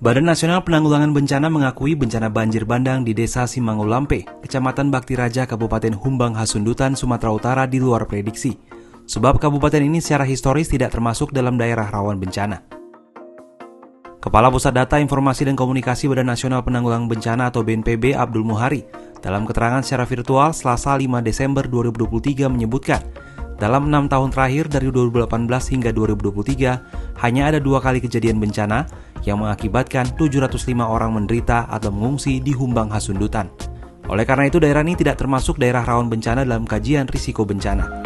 Badan Nasional Penanggulangan Bencana mengakui bencana banjir bandang di Desa Simangulampe, Kecamatan Bakti Raja, Kabupaten Humbang Hasundutan, Sumatera Utara di luar prediksi. Sebab kabupaten ini secara historis tidak termasuk dalam daerah rawan bencana. Kepala Pusat Data Informasi dan Komunikasi Badan Nasional Penanggulangan Bencana atau BNPB Abdul Muhari dalam keterangan secara virtual Selasa 5 Desember 2023 menyebutkan, dalam 6 tahun terakhir dari 2018 hingga 2023, hanya ada 2 kali kejadian bencana yang mengakibatkan 705 orang menderita atau mengungsi di Humbang Hasundutan. Oleh karena itu, daerah ini tidak termasuk daerah rawan bencana dalam kajian risiko bencana.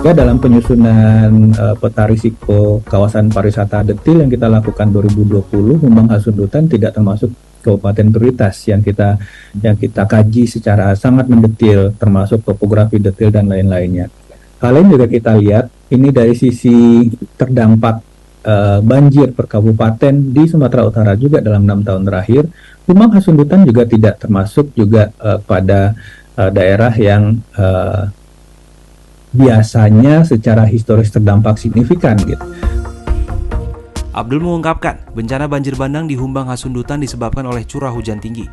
Dalam penyusunan peta risiko kawasan pariwisata detail yang kita lakukan 2020, Humbang Hasundutan tidak termasuk kabupaten prioritas yang kita kaji secara sangat mendetail, termasuk topografi detail dan lain-lainnya. Hal lain juga kita lihat, ini dari sisi terdampak banjir per kabupaten di Sumatera Utara juga dalam 6 tahun terakhir, Humbang Hasundutan juga tidak termasuk juga pada daerah yang biasanya secara historis terdampak signifikan gitu. Abdul mengungkapkan, bencana banjir bandang di Humbang Hasundutan disebabkan oleh curah hujan tinggi.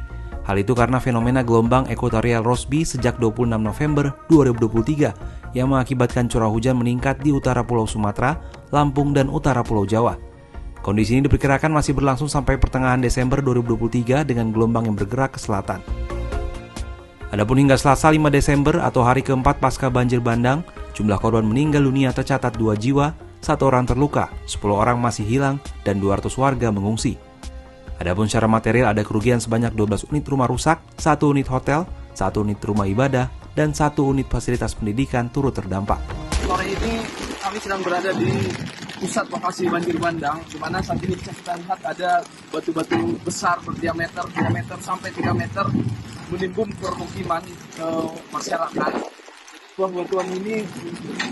Hal itu karena fenomena gelombang ekuatorial Rossby sejak 26 November 2023 yang mengakibatkan curah hujan meningkat di utara Pulau Sumatera, Lampung, dan utara Pulau Jawa. Kondisi ini diperkirakan masih berlangsung sampai pertengahan Desember 2023 dengan gelombang yang bergerak ke selatan. Adapun hingga Selasa 5 Desember atau hari keempat pasca banjir bandang, jumlah korban meninggal dunia tercatat 2 jiwa, 1 orang terluka, 10 orang masih hilang, dan 200 warga mengungsi. Adapun secara material ada kerugian sebanyak 12 unit rumah rusak, 1 unit hotel, 1 unit rumah ibadah, dan 1 unit fasilitas pendidikan turut terdampak. Sore ini kami sedang berada di pusat lokasi banjir bandang, di mana saat ini bisa kita lihat ada batu-batu besar berdiameter 2 meter sampai 3 meter menimbun permukiman ke masyarakat. Batuan ini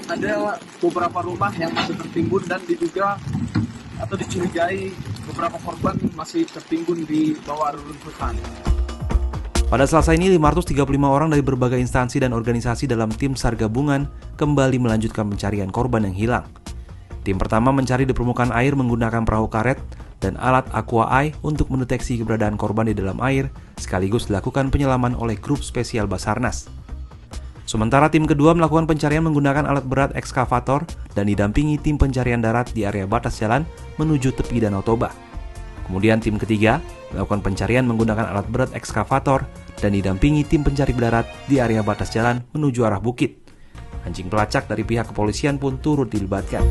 ada beberapa rumah yang masih tertimbun dan diduga atau dicurigai beberapa korban masih tertimbun di bawah reruntuhan. Pada Selasa ini, 535 orang dari berbagai instansi dan organisasi dalam tim SAR gabungan kembali melanjutkan pencarian korban yang hilang. Tim pertama mencari di permukaan air menggunakan perahu karet dan alat Aqua Eye untuk mendeteksi keberadaan korban di dalam air, sekaligus dilakukan penyelaman oleh grup spesial Basarnas. Sementara tim kedua melakukan pencarian menggunakan alat berat ekskavator dan didampingi tim pencarian darat di area batas jalan menuju tepi Danau Toba. Kemudian tim ketiga melakukan pencarian menggunakan alat berat ekskavator dan didampingi tim pencari darat di area batas jalan menuju arah bukit. Anjing pelacak dari pihak kepolisian pun turut dilibatkan.